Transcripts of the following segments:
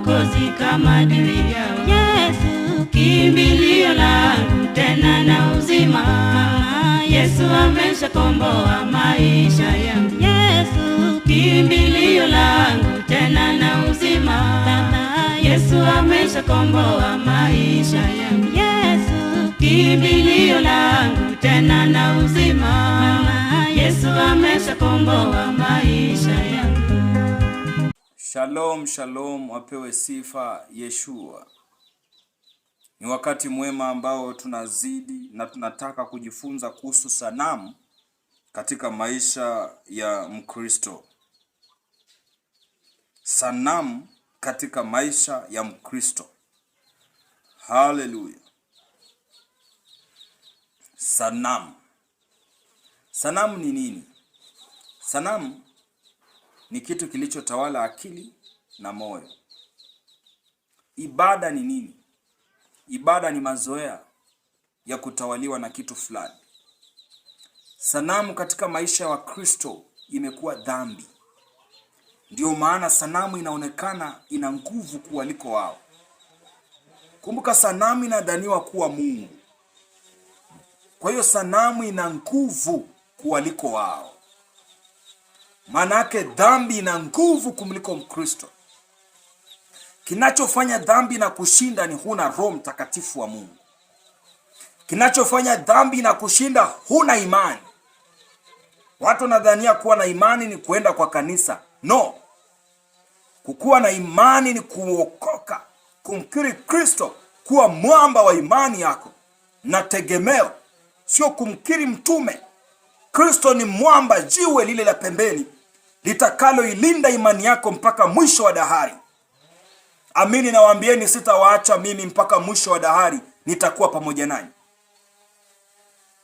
Mwokozi kama adui yao. Yesu kimbilio langu tena na uzima. Yesu ameshakomboa maisha yangu. Yesu kimbilio langu tena na uzima. Yesu ameshakomboa maisha yangu. Yesu kimbilio langu tena na uzima. Yesu ameshakomboa maisha yangu. Shalom, shalom, wapewe sifa Yeshua. Ni wakati mwema ambao tunazidi na tunataka kujifunza kuhusu sanamu katika maisha ya Mkristo. Sanamu katika maisha ya Mkristo. Haleluya. Sanamu. Sanamu ni nini? Sanamu ni kitu kilichotawala akili na moyo. Ibada ni nini? Ibada ni mazoea ya kutawaliwa na kitu fulani. Sanamu katika maisha ya Wakristo imekuwa dhambi. Ndio maana sanamu inaonekana ina nguvu kuliko wao. Kumbuka, sanamu inadhaniwa kuwa Mungu. Kwa hiyo sanamu ina nguvu kuliko wao. Manake dhambi ina nguvu kumliko Mkristo. Kinachofanya dhambi na kushinda ni huna Roho Mtakatifu wa Mungu. Kinachofanya dhambi na kushinda huna imani. Watu wanadhania kuwa na imani ni kuenda kwa kanisa. No. Kukuwa na imani ni kuokoka, kumkiri Kristo kuwa mwamba wa imani yako na tegemeo, sio kumkiri mtume. Kristo ni mwamba, jiwe lile la pembeni litakaloilinda imani yako mpaka mwisho wa dahari. Amini nawaambieni, sitawaacha mimi mpaka mwisho wa dahari, nitakuwa pamoja nanyi.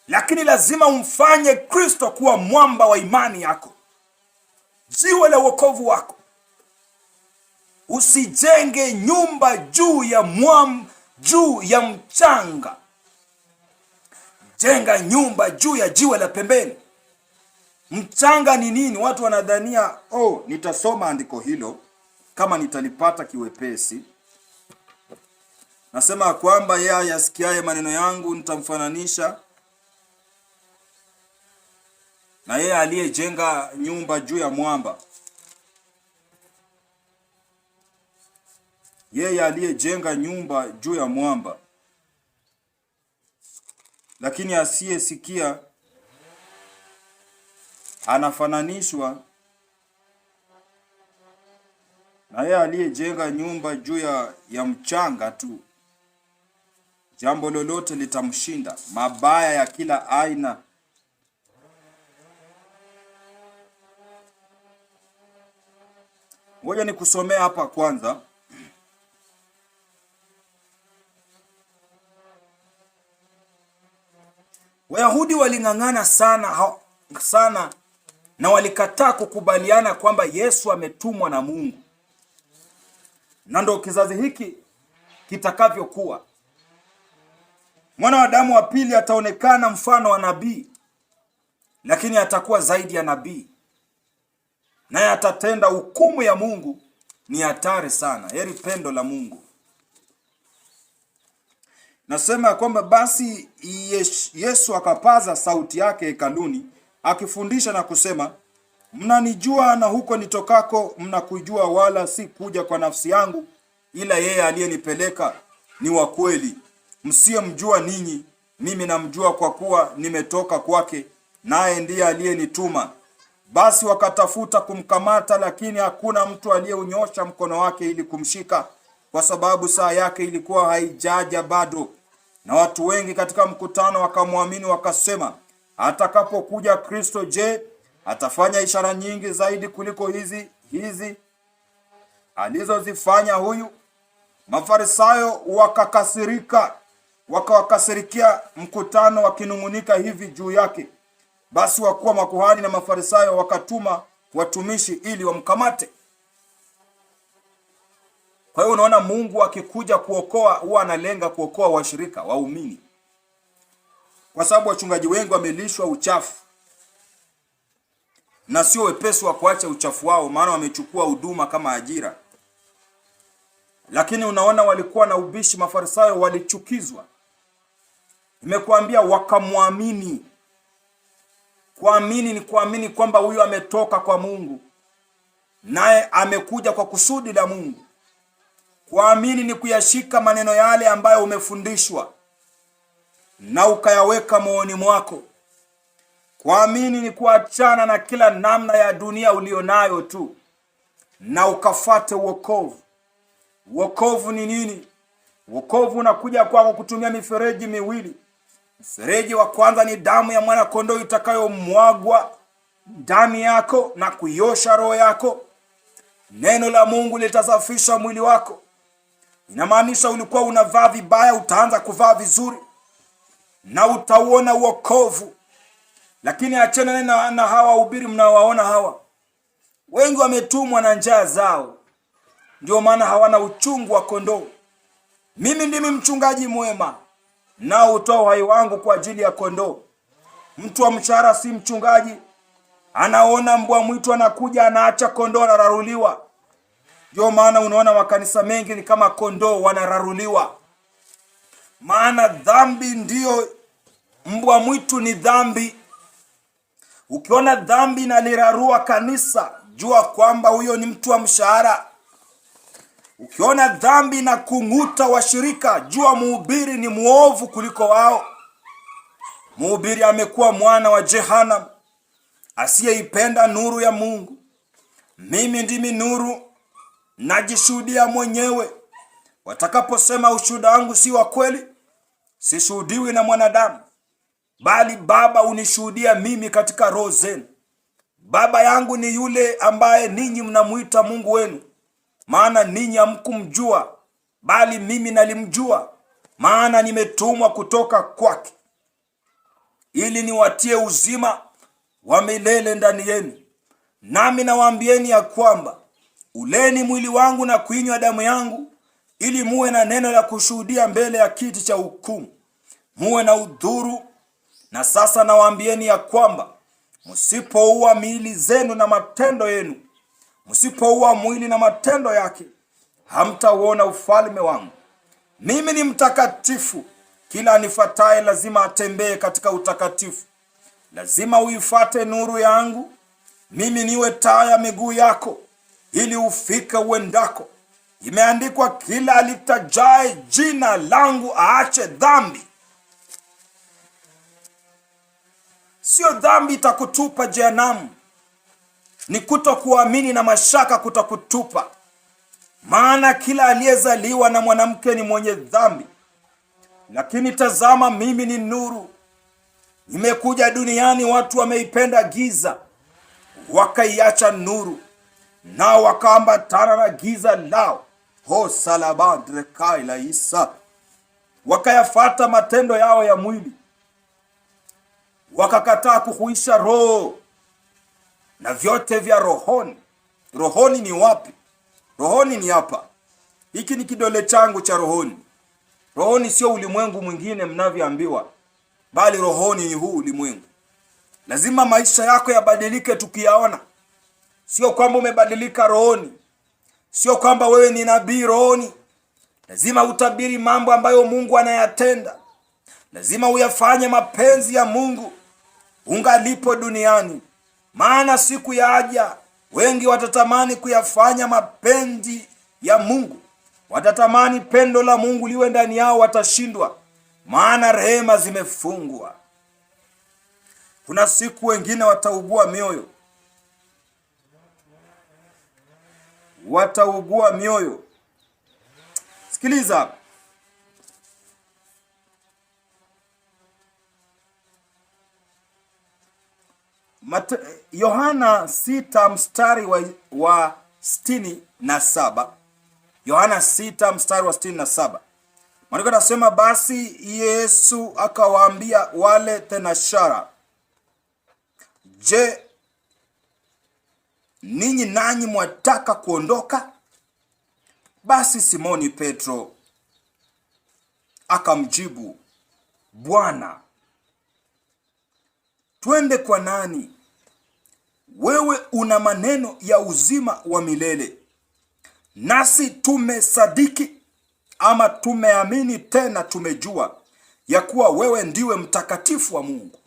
Lakini lazima umfanye Kristo kuwa mwamba wa imani yako, jiwe la wokovu wako. Usijenge nyumba juu ya mchanga. Jenga nyumba juu ya jiwe la pembeni. Mchanga ni nini? Watu wanadhania, nitasoma andiko hilo kama nitalipata kiwepesi. Nasema kwamba yeye asikiaye maneno yangu nitamfananisha na yeye aliyejenga nyumba juu ya mwamba. Yeye aliyejenga nyumba juu ya mwamba. Lakini asiyesikia anafananishwa na yeye aliyejenga nyumba juu ya mchanga tu. Jambo lolote litamshinda, mabaya ya kila aina. Ngoja nikusomea hapa kwanza. Wayahudi waling'ang'ana sana na walikataa kukubaliana kwamba Yesu ametumwa na Mungu. Na ndio kizazi hiki kitakavyokuwa. Mwana wa Adamu wa pili ataonekana mfano wa nabii, lakini atakuwa zaidi ya nabii. Naye atatenda hukumu ya Mungu. Ni hatari sana. Heri pendo la Mungu. Nasema kwamba basi Yesu akapaza sauti yake hekaluni akifundisha na kusema, mnanijua na huko nitokako mnakujua, wala si kuja kwa nafsi yangu, ila yeye aliyenipeleka ni wa kweli. Msiyemjua ninyi, mimi namjua, kwa kuwa nimetoka kwake, naye ndiye aliyenituma. Basi wakatafuta kumkamata, lakini hakuna mtu aliyeunyosha mkono wake ili kumshika, kwa sababu saa yake ilikuwa haijaja bado. Na watu wengi katika mkutano wakamwamini, wakasema, atakapokuja Kristo, je, atafanya ishara nyingi zaidi kuliko hizi alizozifanya huyu? Mafarisayo wakawakasirikia mkutano, wakinung'unika hivi juu yake. Basi wakuu wa makuhani na Mafarisayo wakatuma watumishi ili wamkamate. Kwa hiyo unaona, Mungu akikuja kuokoa huwa analenga kuokoa washirika, waumini. Kwa sababu wachungaji wengi wamelishwa uchafu na sio wepesi wa kuacha uchafu wao, maana wamechukua huduma kama ajira. Lakini unaona walikuwa na ubishi, Mafarisayo walichukizwa. Nimekuambia wakamwamini. Kuamini ni kuamini kwamba huyu ametoka kwa Mungu, naye amekuja kwa kusudi la Mungu. Kuamini ni kuyashika maneno yale ambayo umefundishwa na ukayaweka moyoni mwako. Kuamini ni kuachana na kila namna ya dunia ulionayo tu na ukafate wokovu. Wokovu ni nini? Wokovu unakuja kwako kutumia mifereji miwili. Mfereji wa kwanza ni damu ya mwana kondoo itakayomwagwa ndani yako na kuiosha roho yako. Neno la Mungu litasafisha mwili wako. Inamaanisha ulikuwa unavaa vibaya, utaanza kuvaa vizuri na utauona wokovu. Lakini achana na hawa hubiri mnaowaona hawa. Wengi wametumwa na njaa zao, ndio maana hawana uchungu wa kondoo. Mimi ndimi mchungaji mwema, nao utoa uhai wangu kwa ajili ya kondoo. Mtu wa mshahara si mchungaji. Anaona mbwa mwitu anakuja, anaacha kondoo, anararuliwa. Ndio maana unaona makanisa mengi ni kama kondoo wanararuliwa. Maana dhambi ndiyo, mbwa mwitu ni dhambi. Ukiona dhambi inalirarua kanisa, jua kwamba huyo ni mtu wa mshahara. Ukiona dhambi na kung'uta washirika, jua mhubiri ni muovu kuliko wao. Mhubiri amekuwa mwana wa Jehanamu, asiyeipenda nuru ya Mungu. Mimi ndimi nuru, najishuhudia mwenyewe. Watakaposema ushuhuda wangu si wa kweli, sishuhudiwi na mwanadamu, bali Baba unishuhudia mimi katika roho zenu. Baba yangu ni yule ambaye ninyi mnamuita Mungu wenu, maana ninyi hamkumjua, bali mimi nalimjua, maana nimetumwa kutoka kwake, ili niwatie uzima wa milele ndani yenu. Nami nawaambieni ya kwamba uleni mwili wangu na kuinywa damu yangu, ili muwe na neno la kushuhudia mbele ya kiti cha hukumu, muwe na udhuru. Na sasa nawaambieni ya kwamba msipoua miili zenu na matendo yenu, msipoua mwili na matendo yake, hamtauona ufalme wangu. Mimi ni mtakatifu, kila anifuataye lazima atembee katika utakatifu. Lazima uifuate nuru yangu. Mimi niwe taa ya miguu yako, ili ufike uendako. Imeandikwa, kila alitajaye jina langu aache dhambi. Sio dhambi itakutupa jehanamu, ni kutokuamini na mashaka kutakutupa. Maana kila aliyezaliwa na mwanamke ni mwenye dhambi. Lakini tazama, mimi ni nuru. Nimekuja duniani, watu wameipenda giza, wakaiacha nuru, nao wakaambatana na giza lao. Ho salabandre kaila isa. Wakayafata matendo yao ya mwili, wakakataa kuhuisha roho na vyote vya rohoni. Rohoni ni wapi? Rohoni ni hapa. Hiki ni kidole changu cha rohoni. Rohoni sio ulimwengu mwingine mnavyoambiwa, bali rohoni ni huu ulimwengu. Lazima maisha yako yabadilike tukiyaona. Sio kwamba umebadilika rohoni, sio kwamba wewe ni nabii rohoni. Lazima utabiri mambo ambayo Mungu anayatenda. Lazima uyafanye mapenzi ya Mungu ungalipo duniani. Maana siku yaja, wengi watatamani kuyafanya mapenzi ya Mungu. Watatamani pendo la Mungu liwe ndani yao, watashindwa, maana rehema zimefungwa. Kuna siku wengine wataugua mioyo. Wataugua mioyo. Sikiliza. Yohana 6 mstari wa 67. Yohana 6 mstari wa 67. Maandiko yanasema, basi Yesu akawaambia wale thenashara, je, ninyi nanyi mwataka kuondoka? Basi Simoni Petro akamjibu, Bwana, twende kwa nani? Wewe una maneno ya uzima wa milele, nasi tumesadiki ama tumeamini, tena tumejua ya kuwa wewe ndiwe mtakatifu wa Mungu.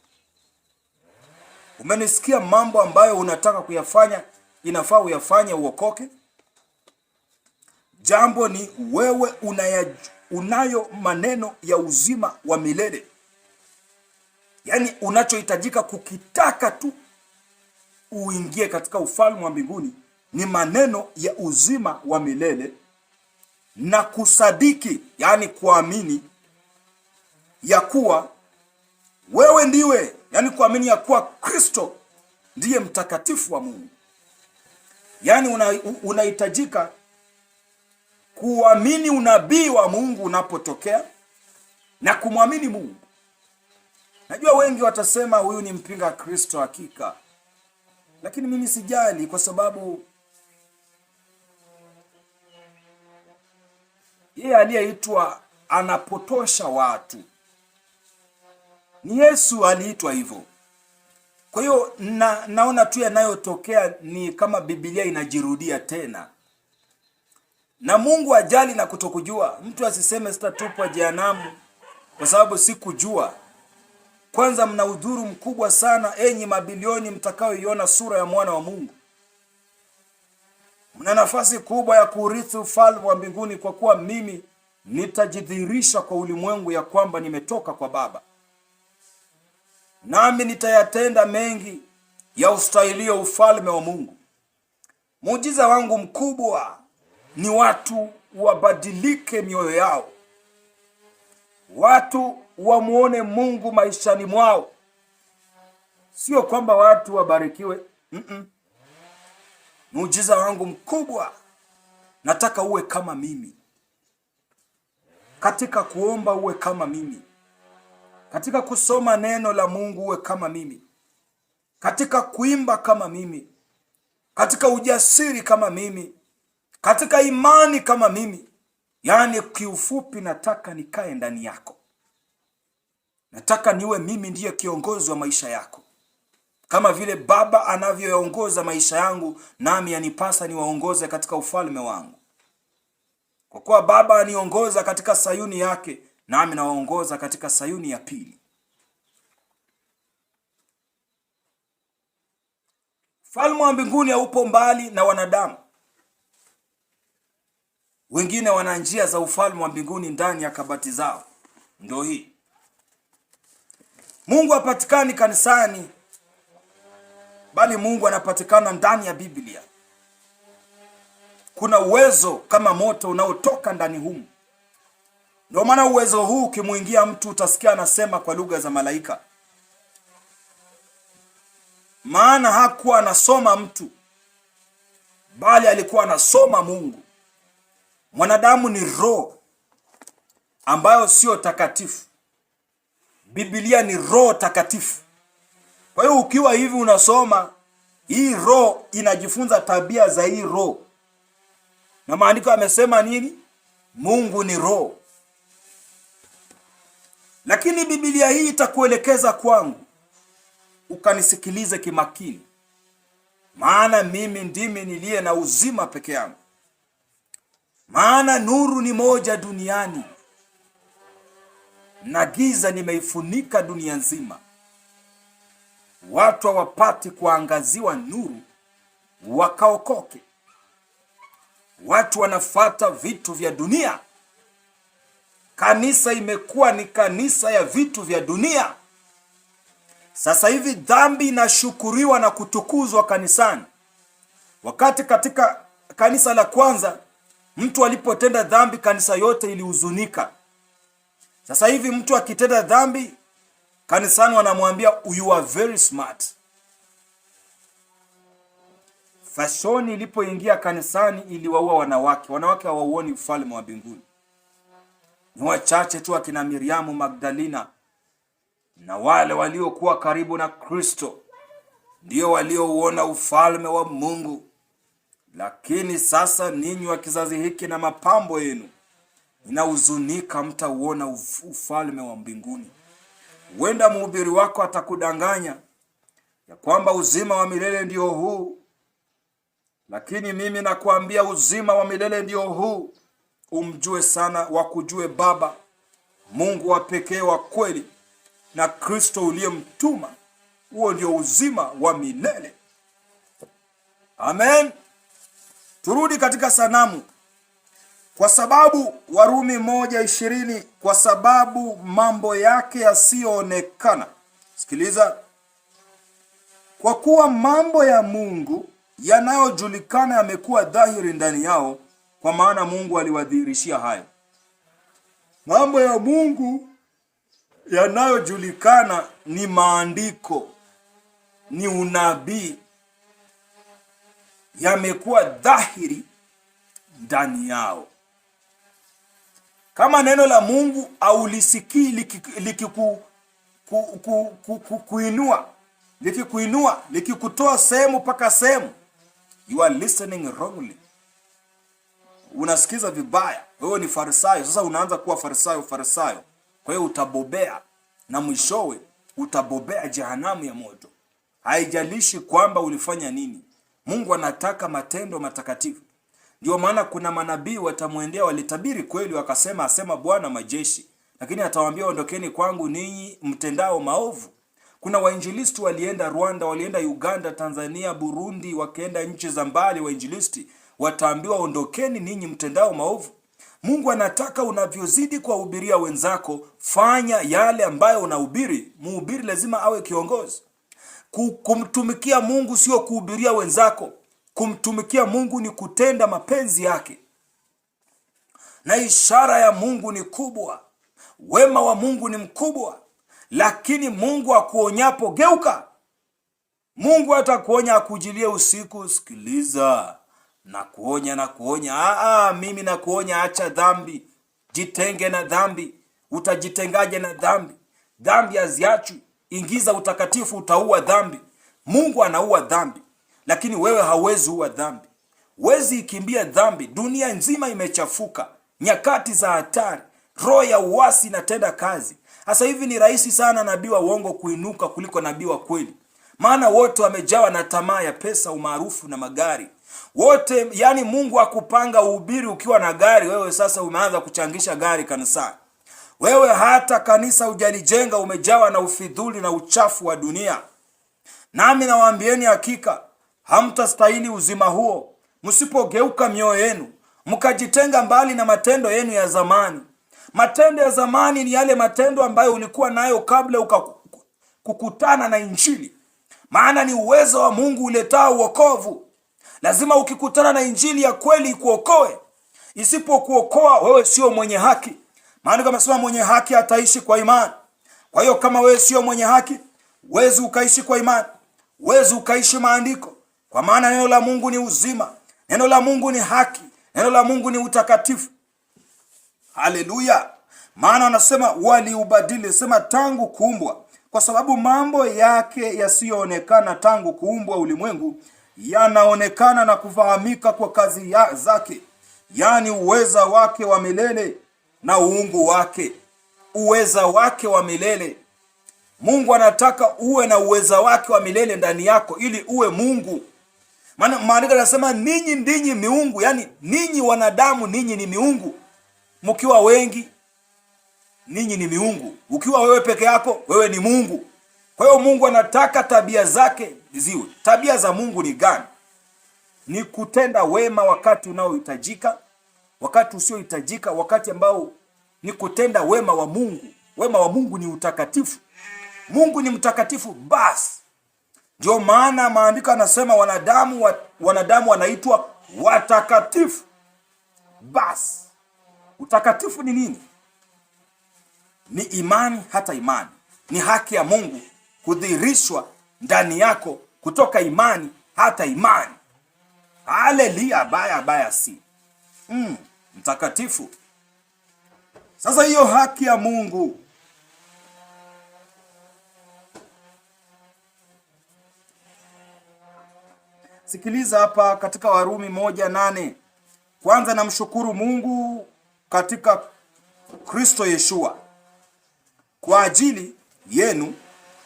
Umenisikia mambo ambayo unataka kuyafanya, inafaa uyafanye uokoke. Jambo ni wewe unayo maneno ya uzima wa milele. Yaani unachohitajika kukitaka tu uingie katika ufalme wa mbinguni ni maneno ya uzima wa milele, na kusadiki, yaani kuamini ya kuwa wewe ndiwe, yaani kuamini ya kuwa Kristo ndiye mtakatifu wa Mungu. Yaani unahitajika kuamini unabii wa Mungu unapotokea na kumwamini Mungu. Najua wengi watasema huyu ni mpinga Kristo hakika. Lakini mimi sijali, kwa sababu yeye aliyeitwa anapotosha watu. Ni Yesu aliitwa hivyo. Kwa hiyo naona tu yanayotokea ni kama Biblia inajirudia tena. Na Mungu ajali na kutokujua. Mtu asiseme sitatupwa jehanamu kwa sababu sikujua. Kwanza mna udhuru mkubwa sana, enyi mabilioni mtakaoiona sura ya mwana wa Mungu. Mna nafasi kubwa ya kurithi ufalme wa mbinguni, kwa kuwa mimi nitajidhihirisha kwa ulimwengu ya kwamba nimetoka kwa Baba. Nami nitayatenda mengi ya ustahilio ufalme wa Mungu. Muujiza wangu mkubwa ni watu wabadilike mioyo yao. Watu wamuone Mungu maishani mwao. Sio kwamba watu wabarikiwe. Muujiza wangu mkubwa, nataka uwe kama mimi. Katika kuomba uwe kama mimi. Katika kusoma neno la Mungu uwe kama mimi. Katika kuimba kama mimi. Katika ujasiri kama mimi. Katika imani kama mimi. Yaani kiufupi, nataka nikae ndani yako. Nataka niwe mimi ndiye kiongozi wa maisha yako. Kama vile Baba anavyoongoza maisha yangu, nami yanipasa niwaongoze katika ufalme wangu. Kwa kuwa Baba aniongoza katika Sayuni yake, nami nawaongoza katika Sayuni ya pili. Ufalme wa mbinguni haupo mbali na wanadamu. Wengine wana njia za ufalme wa mbinguni ndani ya kabati zao. Ndio hii. Mungu hapatikani kanisani, bali Mungu anapatikana ndani ya Biblia. Kuna uwezo kama moto unaotoka ndani humu. Ndio maana uwezo huu ukimuingia mtu utasikia anasema kwa lugha za malaika. Maana hakuwa anasoma mtu, bali alikuwa anasoma Mungu. Mwanadamu ni roho ambayo sio takatifu. Biblia ni roho takatifu. Kwa hiyo ukiwa hivi unasoma, hii roho inajifunza tabia za hii roho. Na maandiko yamesema nini? Mungu ni roho. Lakini Biblia hii itakuelekeza kwangu, ukanisikilize kimakini. Maana mimi ndimi niliye na uzima peke yangu. Maana nuru ni moja duniani, na giza nimeifunika dunia nzima. Watu hawapati kuangaziwa nuru wakaokoke. Watu wanafuata vitu vya dunia. Kanisa imekuwa ni kanisa ya vitu vya dunia. Sasa hivi dhambi inashukuriwa na kutukuzwa kanisani. Wakati katika kanisa la kwanza, mtu alipotenda dhambi kanisa yote ilihuzunika. Sasa hivi mtu akitenda dhambi kanisani wanamwambia you are very smart. Fashoni ilipoingia kanisani iliwaua wanawake. Wanawake hawauoni ufalme wa mbinguni. Ni wachache tu akina Miriamu Magdalena na wale waliokuwa karibu na Kristo ndio waliouona ufalme wa Mungu. Lakini sasa ninyi wa kizazi hiki na mapambo yenu, inahuzunika mtauona ufalme wa mbinguni. Huenda mhubiri wako atakudanganya ya kwamba uzima wa milele ndio huu. Lakini mimi nakuambia uzima wa milele ndio huu, umjue sana, wakujue Baba Mungu wa pekee wa kweli na Kristo uliyemtuma. Huo ndio uzima wa milele. Amen. Turudi katika sanamu. Kwa sababu Warumi 1:20, kwa sababu mambo yake yasiyoonekana. Sikiliza. Kwa kuwa mambo ya Mungu yanayojulikana yamekuwa dhahiri ndani yao, kwa maana Mungu aliwadhihirishia hayo. Mambo ya Mungu yanayojulikana ni maandiko, ni unabii, yamekuwa dhahiri ndani yao. Kama neno la Mungu aulisikii likikutoa sehemu mpaka sehemu, you are listening wrongly. Unasikiza vibaya. Wewe ni Farisayo. Sasa unaanza kuwa Farisayo. Kwa hiyo utabobea na mwishowe utabobea jehanamu ya moto. Haijalishi kwamba ulifanya nini. Mungu anataka matendo matakatifu. Ndio maana kuna manabii watamwendea, walitabiri kweli, wakasema, asema Bwana majeshi, lakini atawaambia, ondokeni kwangu ninyi mtendao maovu. Kuna wainjilisti walienda Rwanda, walienda Uganda, Tanzania, Burundi, wakaenda nchi za mbali. Wainjilisti wataambiwa, ondokeni ninyi mtendao maovu. Mungu anataka unavyozidi kuwahubiria wenzako, fanya yale ambayo unahubiri. Mhubiri lazima awe kiongozi. Kumtumikia Mungu sio kuhubiria wenzako. Kumtumikia Mungu ni kutenda mapenzi yake. Na ishara ya Mungu ni kubwa. Wema wa Mungu ni mkubwa. Lakini Mungu akuonyapo geuka. Mungu atakuonya akujilie usiku, sikiliza. Na kuonya. Mimi nakuonya, acha dhambi. Jitenge na dhambi. Utajitengaje na dhambi? Dhambi haziachwi. Ingiza utakatifu, utaua dhambi. Mungu anaua dhambi. Lakini wewe hauwezi uua dhambi. Wezi ikimbia dhambi. Dunia nzima imechafuka. Nyakati za hatari. Roho ya uasi inatenda kazi. Sasa hivi ni rahisi sana nabii wa uongo kuinuka kuliko nabii wa kweli. Maana wote wamejawa na tamaa ya pesa, umaarufu na magari. Wote, yani Mungu akupanga uhubiri ukiwa na gari, wewe sasa umeanza kuchangisha gari kanisani. Wewe hata kanisa hujalijenga, umejawa na ufidhuli na uchafu wa dunia. Nami nawaambieni hakika, hamtastahili uzima huo, msipogeuka mioyo yenu, mkajitenga mbali na matendo yenu ya zamani. Matendo ya zamani ni yale matendo ambayo ulikuwa nayo kabla kukutana na Injili. Maana ni uwezo wa Mungu uletao wokovu. Lazima ukikutana na Injili ya kweli ikuokoe. Isipokuokoa wewe sio mwenye haki. Maana kama sema mwenye haki ataishi kwa imani. Kwa hiyo kama wewe sio mwenye haki, huwezi ukaishi kwa imani. Huwezi ukaishi maandiko. Kwa maana neno la Mungu ni uzima. Neno la Mungu ni haki. Neno la Mungu ni utakatifu. Haleluya. Maana anasema waliubadili, sema tangu kuumbwa. Kwa sababu mambo yake yasiyoonekana tangu kuumbwa ulimwengu yanaonekana na kufahamika kwa kazi zake. Yani uweza wake wa milele na uungu wake. Uweza wake wa milele. Mungu anataka uwe na uweza wake wa milele ndani yako ili uwe Mungu. Maana maandiko yanasema ninyi ndinyi miungu, yani ninyi wanadamu ninyi ni miungu. Mkiwa wengi ninyi ni miungu. Ukiwa wewe peke yako wewe ni Mungu. Kwa hiyo Mungu anataka tabia zake ziwe. Tabia za Mungu ni gani? Ni kutenda wema wakati unaohitajika, wakati usiohitajika, wakati ambao ni kutenda wema wa Mungu. Wema wa Mungu ni utakatifu. Mungu ni mtakatifu basi. Ndio maana maandiko yanasema wanadamu wanaitwa watakatifu. Basi. Utakatifu ni nini? Ni imani hata imani. Ni haki ya Mungu kudhihirishwa ndani yako kutoka imani hata imani. Haleluya, baya si. Mtakatifu. Sasa hiyo haki ya Mungu. Sikiliza hapa katika Warumi 1:8. Kwanza namshukuru Mungu katika Kristo Yeshua kwa ajili yenu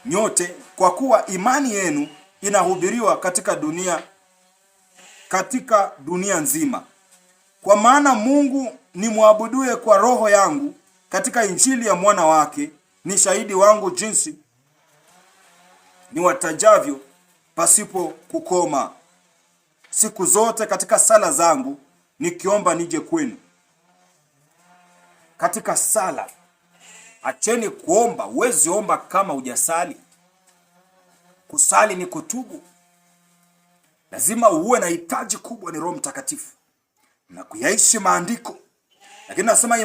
nyote, kwa kuwa imani yenu inahubiriwa katika dunia nzima. Kwa maana Mungu nimwabuduye kwa roho yangu katika injili ya mwana wake ni shahidi wangu jinsi niwatajavyo pasipo kukoma siku zote katika sala zangu nikiomba nije kwenu. Katika sala, acheni kuomba. Huwezi omba kama hujasali. Kusali ni kutubu. Lazima uwe na hitaji kubwa, ni Roho Mtakatifu na kuyaishi maandiko. Lakini nasema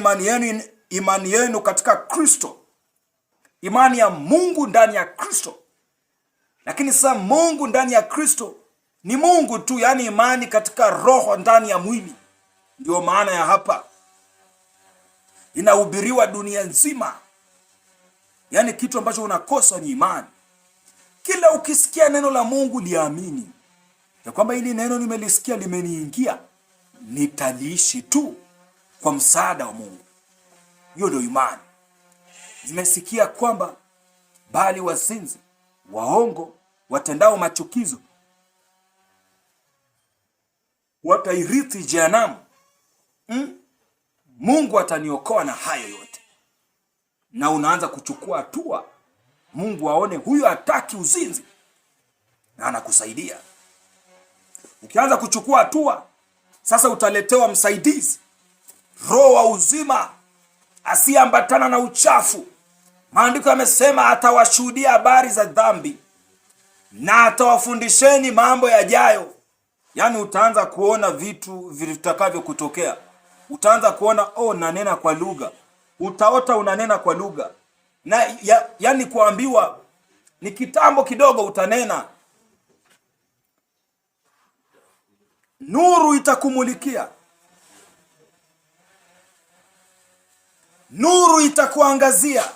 imani yenu katika Kristo, imani ya Mungu ndani ya Kristo. Lakini sasa Mungu ndani ya Kristo ni Mungu tu, yani imani katika roho ndani ya mwili. Ndio maana ya hapa inahubiriwa dunia nzima. Yani kitu ambacho unakosa ni imani. Kila ukisikia neno la Mungu liamini ya kwamba hili neno nimelisikia, limeniingia, nitaliishi tu kwa msaada wa Mungu. Hiyo ndio imani. Nimesikia kwamba bali wazinzi, waongo, watendao machukizo watairithi jehanamu. Mungu ataniokoa na hayo yote. Na unaanza kuchukua hatua. Mungu aone huyu hataki uzinzi, na anakusaidia. Ukianza kuchukua hatua, sasa utaletewa msaidizi, Roho wa uzima asiambatana na uchafu. Maandiko yamesema atawashuhudia habari za dhambi na atawafundisheni mambo yajayo. Yani utaanza kuona vitu vitakavyo kutokea. Utaanza kuona nanena kwa lugha. Utaota unanena kwa lugha. Na yani kuambiwa ni kitambo kidogo utanena. Nuru itakumulikia. Nuru itakuangazia.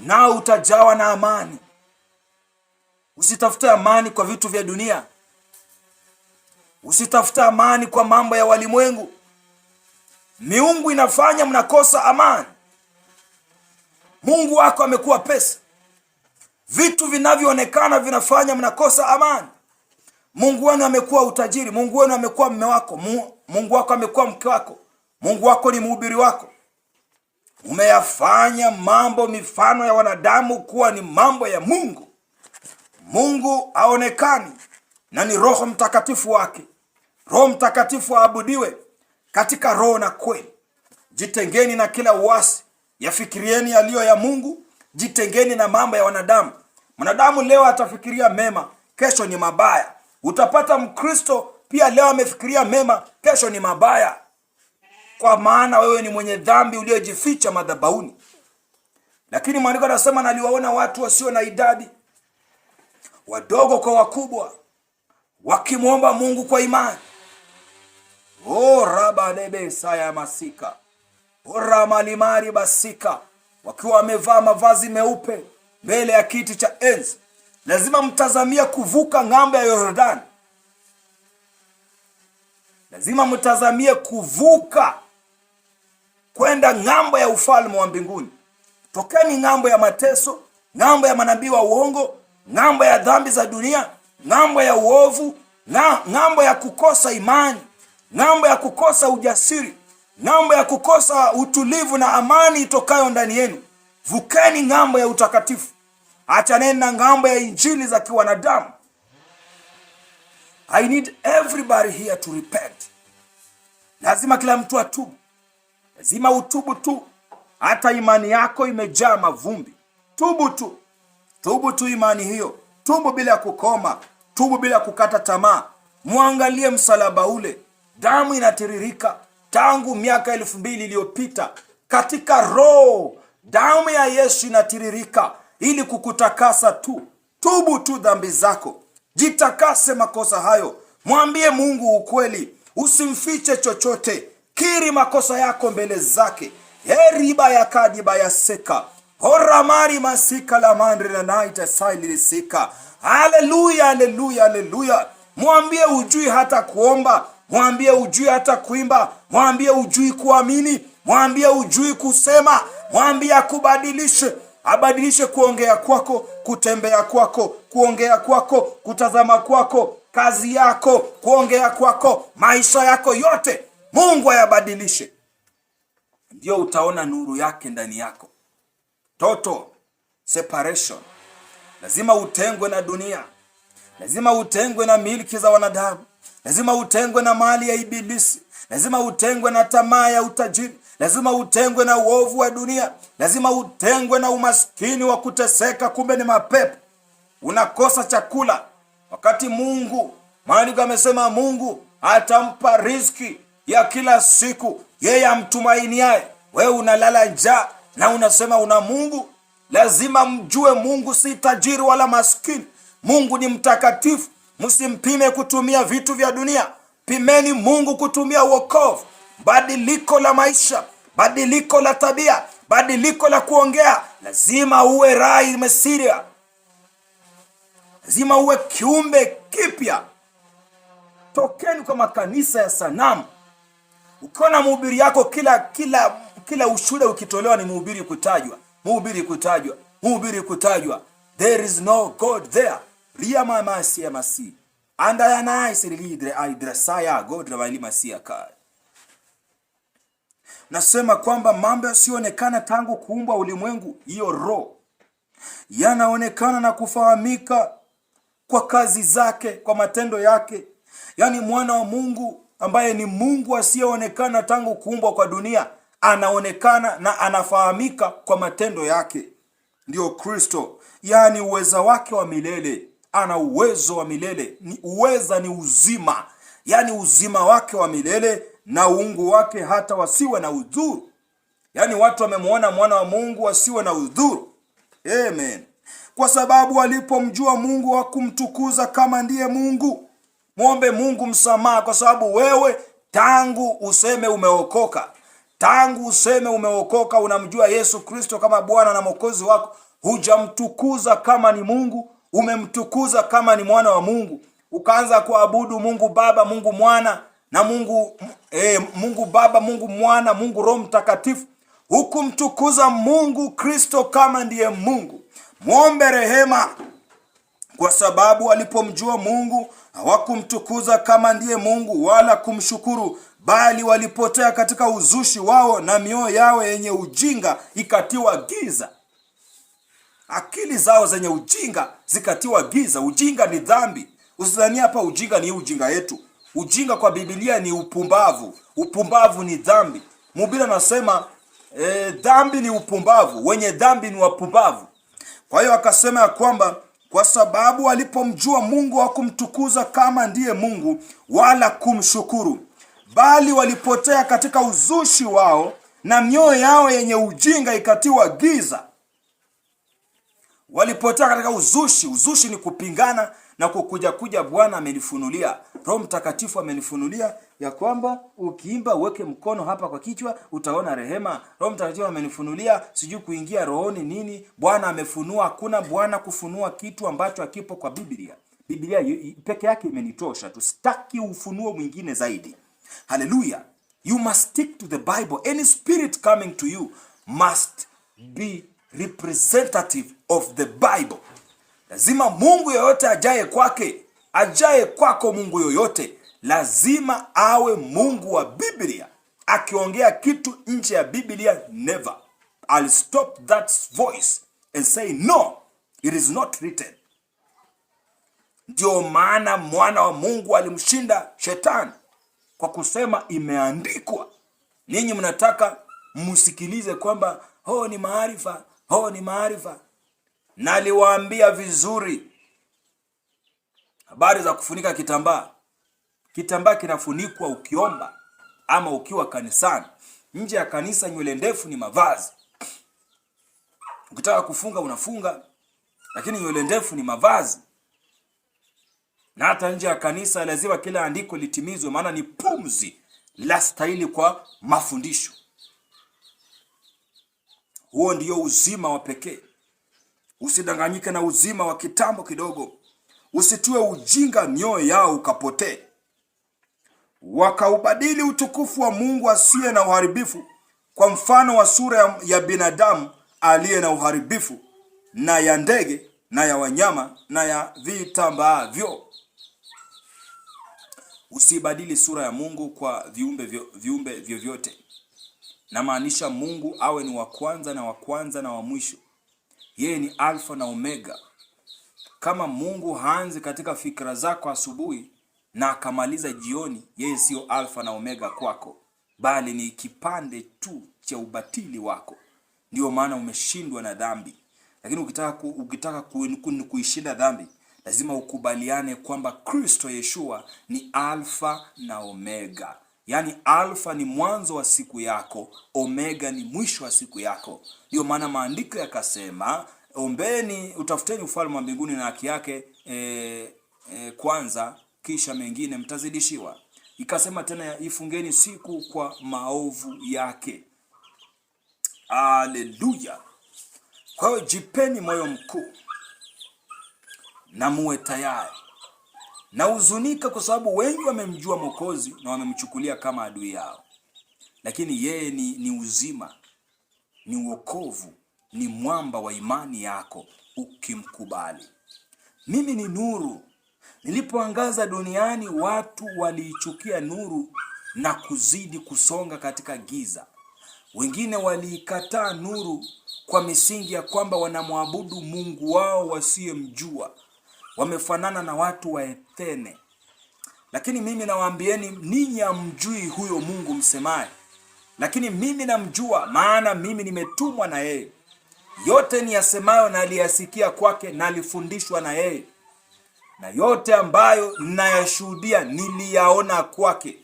Na utajawa na amani. Usitafute amani kwa vitu vya dunia. Usitafute amani kwa mambo ya walimwengu. Miungu inafanya mnakosa amani. Mungu wako amekuwa pesa. Vitu vinavyoonekana vinafanya mnakosa amani. Mungu wenu amekuwa utajiri. Mungu wenu amekuwa mume wako. Mungu wako amekuwa mke wako. Mungu wako ni mhubiri wako. Umeyafanya mambo, mifano ya wanadamu kuwa ni mambo ya Mungu. Mungu haonekani na ni Roho Mtakatifu wake. Roho Mtakatifu aabudiwe katika roho na kweli. Jitengeni na kila uasi. Yafikirieni yaliyo ya Mungu. Jitengeni na mambo ya wanadamu. Mwanadamu leo atafikiria mema, kesho ni mabaya. Utapata Mkristo pia leo amefikiria mema, kesho ni mabaya. Kwa maana wewe ni mwenye dhambi uliojificha madhabahuni. Lakini maandiko yanasema, naliwaona watu wasio na idadi, wadogo kwa wakubwa, wakimwomba Mungu kwa imani. Rabalebe saya masika. Ramalimari basika. Wakiwa wamevaa mavazi meupe mbele ya kiti cha enzi. Lazima mtazamia kuvuka ng'ambo ya Yordani. Lazima mtazamie kuvuka kwenda ng'ambo ya ufalme wa mbinguni. Tokeni ng'ambo ya mateso, ng'ambo ya manabii wa uongo, ng'ambo ya dhambi za dunia, ng'ambo ya uovu, ng'ambo ya kukosa imani, ng'ambo ya kukosa ujasiri, ng'ambo ya kukosa utulivu na amani itokayo ndani yenu. Vukeni ng'ambo ya utakatifu. Achaneni na ng'ambo ya injili za kiwanadamu. I need everybody here to repent. Lazima kila mtu atubu. Lazima utubu tu. Hata imani yako imejaa mavumbi. Tubu tu. Tubu tu imani hiyo. Tubu bila kukoma. Tubu bila kukata tamaa. Muangalie msalaba ule. Damu inatiririka tangu miaka 2000 iliyopita. Katika roho, damu ya Yesu inatiririka ili kukutakasa tu. Tubu tu dhambi zako. Jitakase makosa hayo. Mwambie Mungu ukweli. Usimfiche chochote. Kiri makosa yako mbele zake. Heriba ya kadiba ya seka. Horamari masika la mandri na naita saili sika. Haleluya, haleluya, haleluya. Mwambie ujui hata kuomba. Mwambie ujui hata kuimba. Mwambie ujui kuamini. Mwambie ujui kusema. Mwambie akubadilishe. Abadilishe kuongea kwako, kutembea kwako, kuongea kwako, kutazama kwako. kazi yako, kuongea kwako, maisha yako yote Mungu ayabadilishe. Ndio utaona nuru yake ndani yako. Total separation. Lazima utengwe na dunia. Lazima utengwe na milki za wanadamu. Lazima utengwe na mali ya ibilisi. Lazima utengwe na tamaa ya utajiri. Lazima utengwe na uovu wa dunia. Lazima utengwe na umaskini wa kuteseka, kumbe ni mapepo. Unakosa chakula wakati Mungu, maandiko amesema Mungu atampa riziki ya kila siku yeye amtumainiaye. Wewe unalala njaa na unasema una Mungu. Lazima mjue Mungu si tajiri wala maskini. Mungu ni mtakatifu. Msimpime kutumia vitu vya dunia. Pimeni Mungu kutumia wokovu, badiliko la maisha, badiliko la tabia, badiliko la kuongea. Lazima uwe rai mesiria. Lazima uwe kiumbe kipya. Tokeni kwa makanisa ya sanamu. Ukiona mhubiri yako kila ushuhuda ukitolewa ni mhubiri kutajwa, mhubiri kutajwa, mhubiri kutajwa. There is no God there. Ria mamasi ya masi. Anda ya naisi lidre aidrasaya God na wali masi ya kari. Nasema kwamba mambo yasionekana tangu kuumba ulimwengu, hiyo roho, yanaonekana na kufahamika kwa kazi zake, kwa matendo yake. Yani mwana wa Mungu ambaye ni Mungu asiyeonekana tangu kuumbwa kwa dunia, anaonekana na anafahamika kwa matendo yake. Ndio Kristo, yani uweza wake wa milele. Ana uwezo wa milele. Ni uzima, yani uzima wake wa milele na uungu wake hata wasiwe na udhuru. Yani watu wamemuona mwana wa Mungu wasiwe na udhuru. Amen. Kwa sababu walipomjua Mungu hawakumtukuza kama ndiye Mungu. Muombe Mungu msamaha, kwa sababu wewe tangu useme umeokoka, unamjua Yesu Kristo kama Bwana na Mwokozi wako, hujamtukuza kama ni Mungu, umemtukuza kama ni mwana wa Mungu. Ukaanza kuabudu Mungu Baba, Mungu Mwana na Mungu Baba, Mungu Mwana, Mungu Roho Mtakatifu. Hukumtukuza Mungu Kristo kama ndiye Mungu. Muombe rehema, kwa sababu walipomjua Mungu hawakumtukuza kama ndiye Mungu wala kumshukuru, bali walipotea katika uzushi wao na mioyo yao yenye ujinga ikatiwa giza. Akili zao zenye ujinga zikatiwa giza. Ujinga ni dhambi. Usidhani hapa ujinga ni ujinga yetu. Ujinga kwa Biblia ni upumbavu. Upumbavu ni dhambi. Mhubiri anasema dhambi ni upumbavu, wenye dhambi ni wapumbavu. Kwa hiyo akasema ya kwamba kwa sababu walipomjua Mungu hawakumtukuza kama ndiye Mungu wala kumshukuru, bali walipotea katika uzushi wao na mioyo yao yenye ujinga ikatiwa giza. Walipotea katika uzushi. Uzushi ni kupingana na kuja. Bwana amenifunulia, Roho Mtakatifu amenifunulia ya kwamba ukiimba uweke mkono hapa kwa kichwa utaona rehema. Roho Mtakatifu amenifunulia sijui kuingia rohoni nini. Bwana amefunua. Hakuna Bwana kufunua kitu ambacho hakipo kwa Biblia. Biblia peke yake imenitosha. Tusitaki ufunuo mwingine zaidi. Hallelujah. You must stick to the Bible. Any spirit coming to you must be representative of the Bible. Lazima Mungu yoyote ajaye kwako Mungu yoyote lazima awe Mungu wa Biblia. Akiongea kitu nje ya Biblia, never. I'll stop that voice and say no, it is not written. Ndio maana mwana wa Mungu alimshinda shetani kwa kusema imeandikwa. Ninyi mnataka msikilize kwamba ni maarifa, ni maarifa. Naliwaambia vizuri habari za kufunika kitambaa. Kitambaa kinafunikwa ukiomba ama ukiwa kanisani. Nje ya kanisa nywele ndefu ni mavazi. Ukitaka kufunga unafunga, lakini nywele ndefu ni mavazi. Na hata nje ya kanisa lazima kila andiko litimizwe, maana ni pumzi la stahili kwa mafundisho. Huo ndio uzima wa pekee. Usidanganyike na uzima wa kitambo kidogo. Usitue ujinga mioyo yao ukapotee. Wakaubadili utukufu wa Mungu asiye na uharibifu kwa mfano wa sura ya binadamu aliye na uharibifu, na ya ndege na ya wanyama na ya vitambaavyo. Usibadili sura ya Mungu kwa viumbe vyovyote. Namaanisha Mungu awe ni wa kwanza na wa mwisho. Yeye ni Alfa na Omega. Kama Mungu haanzi katika fikra zako asubuhi na akamaliza jioni, yeye sio Alfa na Omega kwako, bali ni kipande tu cha ubatili wako. Ndio maana umeshindwa na dhambi. Lakini ukitaka kuishinda dhambi, lazima ukubaliane kwamba Kristo Yeshua ni Alfa na Omega. Yaani Alfa ni mwanzo wa siku yako, Omega ni mwisho wa siku yako. Ndio maana maandiko yakasema, ombeni, utafuteni ufalme wa mbinguni na haki yake kwanza, kisha mengine mtazidishiwa. Ikasema tena, ifungeni siku kwa maovu yake. Haleluya. Kwa hiyo jipeni moyo mkuu na muwe tayari. Na huzunika kwa sababu wengi wamemjua Mwokozi na wamemchukulia kama adui yao. Lakini yeye ni uzima, ni wokovu, ni mwamba wa imani yako ukimkubali. Mimi ni nuru. Nilipoangaza duniani, watu waliichukia nuru na kuzidi kusonga katika giza. Wengine waliikataa nuru kwa misingi ya kwamba wanamwabudu Mungu wao wasiyemjua. Wamefanana na watu wa Ethene. Lakini mimi nawaambieni, ninyi hamjui huyo Mungu msemaye. Lakini mimi namjua, maana mimi nimetumwa na yeye. Yote niyasemayo na aliyasikia kwake na alifundishwa na yeye. Na yote ambayo ninayashuhudia niliyaona kwake.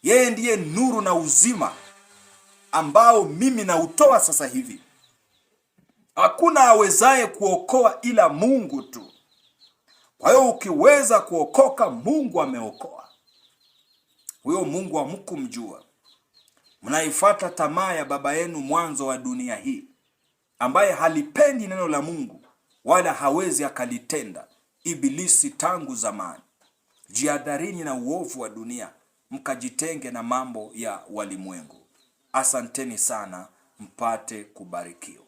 Yeye ndiye nuru na uzima ambao mimi nautoa sasa hivi. Hakuna awezaye kuokoa ila Mungu tu. Kwa hiyo ukiweza kuokoka, Mungu ameokoa. Huyo Mungu hamkumjua. Mnaifuata tamaa ya baba yenu mwanzo wa dunia hii, ambaye halipendi neno la Mungu wala hawezi akalitenda, Ibilisi tangu zamani. Jihadharini na uovu wa dunia, mkajitenge na mambo ya walimwengu. Asanteni sana, mpate kubarikiwa.